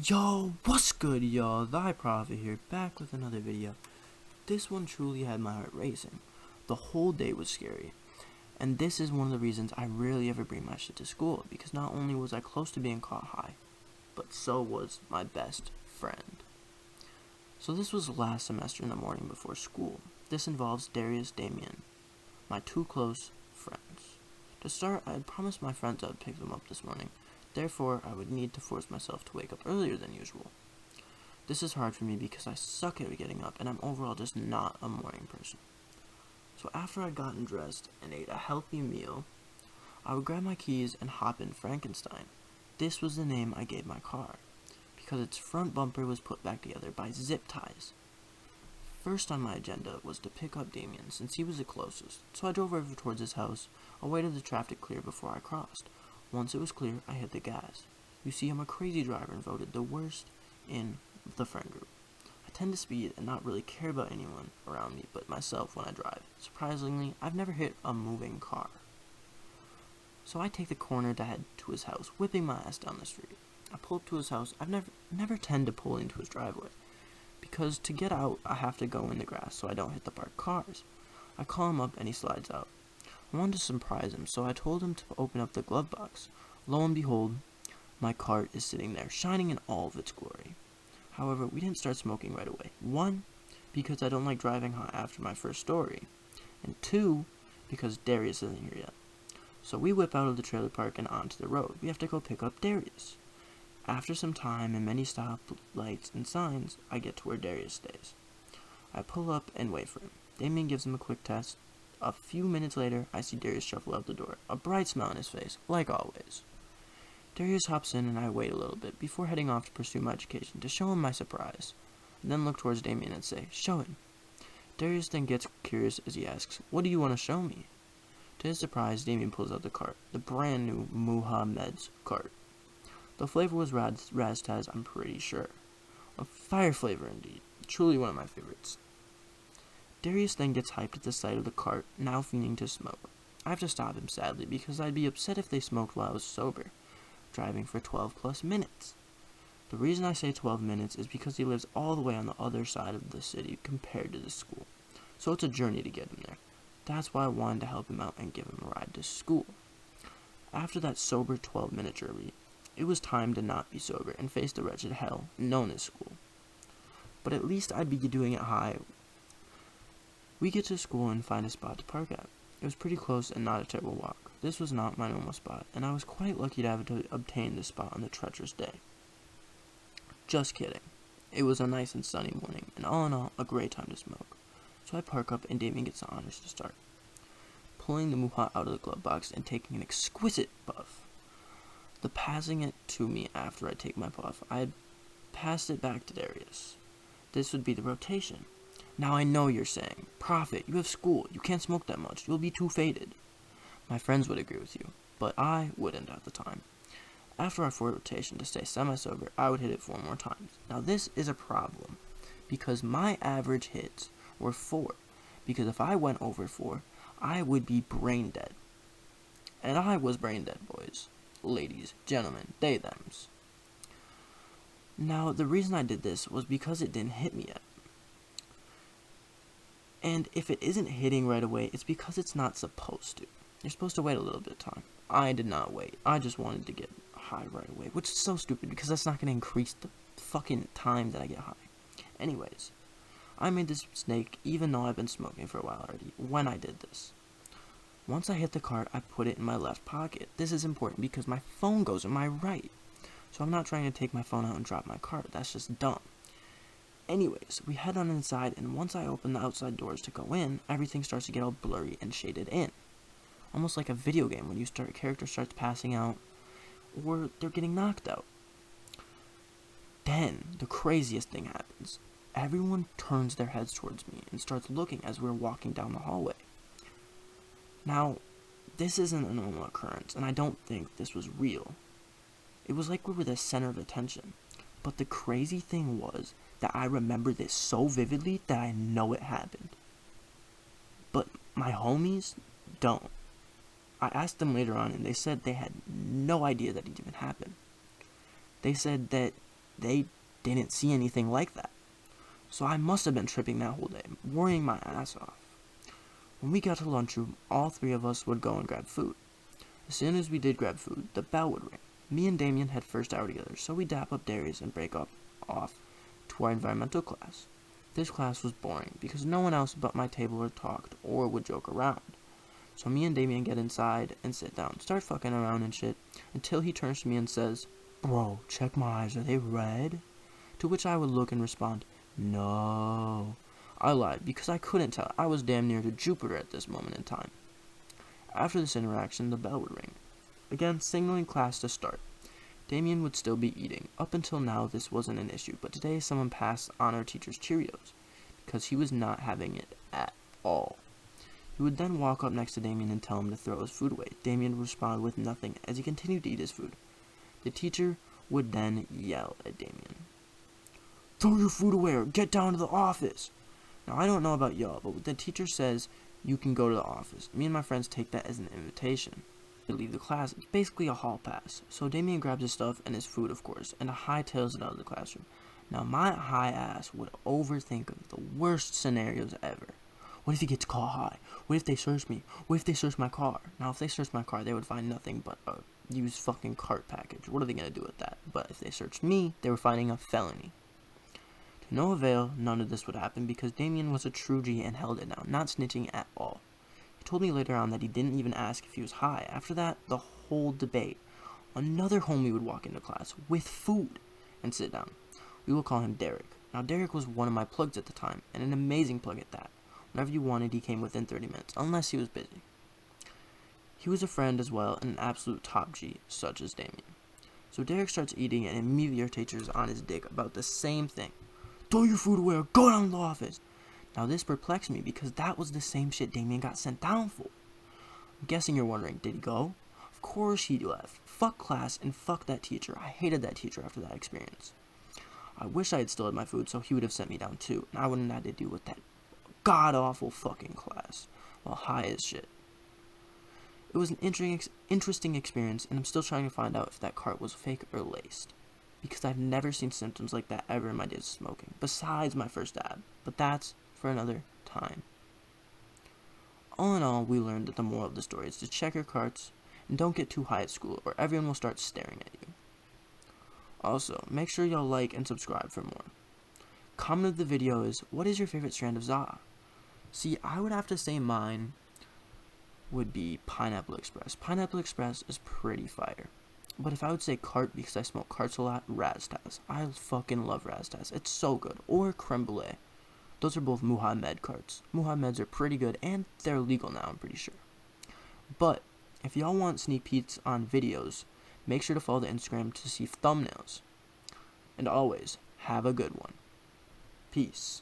Yo, what's good, y'all? Thyprophett here, back with another video. This one truly had my heart racing. The whole day was scary, and this is one of the reasons I rarely ever bring my shit to school, because not only was I close to being caught high, but so was my best friend. So this was last semester in the morning before school. This involves Darius Damien, my two close friends. To start, I had promised my friends I would pick them up this morning. Therefore, I would need to force myself to wake up earlier than usual. This is hard for me because I suck at getting up, and I'm overall just not a morning person. So after I'd gotten dressed and ate a healthy meal, I would grab my keys and hop in Frankenstein. This was the name I gave my car, because its front bumper was put back together by zip ties. First on my agenda was to pick up Damien, since he was the closest, so I drove over towards his house, awaited the traffic clear before I crossed. Once it was clear, I hit the gas. You see, I'm a crazy driver and voted the worst in the friend group. I tend to speed and not really care about anyone around me but myself when I drive. Surprisingly, I've never hit a moving car. So I take the corner to head to his house, whipping my ass down the street. I pull up to his house. I've never tend to pull into his driveway, because to get out, I have to go in the grass so I don't hit the parked cars. I call him up and he slides out. I wanted to surprise him, so I told him to open up the glove box. Lo and behold, my cart is sitting there, shining in all of its glory. However, we didn't start smoking right away. 1, because I don't like driving high after my first story, and 2, because Darius isn't here yet. So we whip out of the trailer park and onto the road. We have to go pick up Darius. After some time and many stop lights and signs, I get to where Darius stays. I pull up and wait for him. Damien gives him a quick test. A few minutes later, I see Darius shuffle out the door, a bright smile on his face, like always. Darius hops in and I wait a little bit before heading off to pursue my education to show him my surprise, and then look towards Damien and say, "Show him." Darius then gets curious as he asks, "What do you want to show me?" To his surprise, Damien pulls out the cart, the brand new Muhammad's cart. The flavor was Raztaz, I'm pretty sure. A fire flavor indeed, truly one of my favorites. Darius then gets hyped at the sight of the cart, now fiending to smoke. I have to stop him sadly, because I'd be upset if they smoked while I was sober, driving for 12 plus minutes. The reason I say 12 minutes is because he lives all the way on the other side of the city compared to the school, so it's a journey to get him there. That's why I wanted to help him out and give him a ride to school. After that sober 12-minute journey, it was time to not be sober and face the wretched hell known as school. But at least I'd be doing it high. We get to school and find a spot to park at. It was pretty close and not a terrible walk. This was not my normal spot, and I was quite lucky to have obtained this spot on the treacherous day. Just kidding. It was a nice and sunny morning, and all in all, a great time to smoke. So I park up and Damien gets the honors to start, pulling the muha out of the glove box and taking an exquisite puff. The passing it to me after I take my puff, I had passed it back to Darius. This would be the rotation. Now I know you're saying, "Prophet, you have school, you can't smoke that much, you'll be too faded." My friends would agree with you, but I wouldn't at the time. After our 4 rotation to stay semi-sober, I would hit it 4 more times. Now this is a problem, because my average hits were 4, because if I went over 4, I would be brain dead. And I was brain dead, boys, ladies, gentlemen, they, thems. Now the reason I did this was because it didn't hit me yet. And if it isn't hitting right away, it's because it's not supposed to. You're supposed to wait a little bit of time. I did not wait. I just wanted to get high right away, which is so stupid because that's not going to increase the fucking time that I get high. Anyways, I made this mistake even though I've been smoking for a while already when I did this. Once I hit the cart, I put it in my left pocket. This is important because my phone goes in my right. So I'm not trying to take my phone out and drop my cart. That's just dumb. Anyways, we head on inside, and once I open the outside doors to go in, everything starts to get all blurry and shaded in. Almost like a video game when character starts passing out, or they're getting knocked out. Then, the craziest thing happens. Everyone turns their heads towards me and starts looking as we're walking down the hallway. Now, this isn't a normal occurrence, and I don't think this was real. It was like we were the center of attention. But the crazy thing was that I remember this so vividly that I know it happened. But my homies don't. I asked them later on and they said they had no idea that it even happened. They said that they didn't see anything like that. So I must have been tripping that whole day, worrying my ass off. When we got to lunchroom, all three of us would go and grab food. As soon as we did grab food, the bell would ring. Me and Damien had first hour together, so we dap up Darius and break up off to our environmental class. This class was boring because no one else but my table had talked or would joke around. So me and Damien get inside and sit down, start fucking around and shit, until he turns to me and says, "Bro, check my eyes, are they red?" To which I would look and respond, "No." I lied because I couldn't tell. I was damn near to Jupiter at this moment in time. After this interaction, the bell would ring, again signaling class to start. Damien would still be eating. Up until now, this wasn't an issue, but today someone passed on our teacher's Cheerios because he was not having it at all. He would then walk up next to Damien and tell him to throw his food away. Damien would respond with nothing as he continued to eat his food. The teacher would then yell at Damien, "Throw your food away or get down to the office." Now, I don't know about y'all, but when the teacher says you can go to the office, me and my friends take that as an invitation to leave the class. It's basically a hall pass. So Damien grabs his stuff and his food, of course, and hightails it out of the classroom. Now, my high ass would overthink of the worst scenarios ever. What if he gets caught high? What if they search me? What if they search my car? Now, if they search my car, they would find nothing but a used fucking cart package. What are they going to do with that? But if they searched me, they were finding a felony. To no avail, none of this would happen because Damien was a true G and held it down, not snitching at all. He told me later on that he didn't even ask if he was high. After that, the whole debate, another homie would walk into class with food and sit down. We will call him Derek. Now, Derek was one of my plugs at the time, and an amazing plug at that. Whenever you wanted, he came within 30 minutes, unless he was busy. He was a friend as well, and an absolute top G, such as Damien. So Derek starts eating, and immediately our teacher's on his dick about the same thing. "Throw your food away or go down to the office." Now, this perplexed me because that was the same shit Damien got sent down for. I'm guessing you're wondering, did he go? Of course he left. Fuck class and fuck that teacher. I hated that teacher after that experience. I wish I had still had my food so he would have sent me down too, and I wouldn't have had to deal with that god-awful fucking class while high as shit. It was an interesting experience, and I'm still trying to find out if that cart was fake or laced, because I've never seen symptoms like that ever in my days of smoking, besides my first dab, but that's for another time. All in all, we learned that the moral of the story is to check your carts and don't get too high at school or everyone will start staring at you. Also, make sure y'all like and subscribe for more. Comment of the video is, what is your favorite strand of ZA? See, I would have to say mine would be Pineapple Express. Pineapple Express is pretty fire. But if I would say cart because I smoke carts a lot, Raztaz. I fucking love Raztaz. It's so good. Or creme brulee. Those are both Muhammad carts. Muhammads are pretty good and they're legal now, I'm pretty sure. But if y'all want sneak peeks on videos, make sure to follow the Instagram to see thumbnails. And always, have a good one. Peace.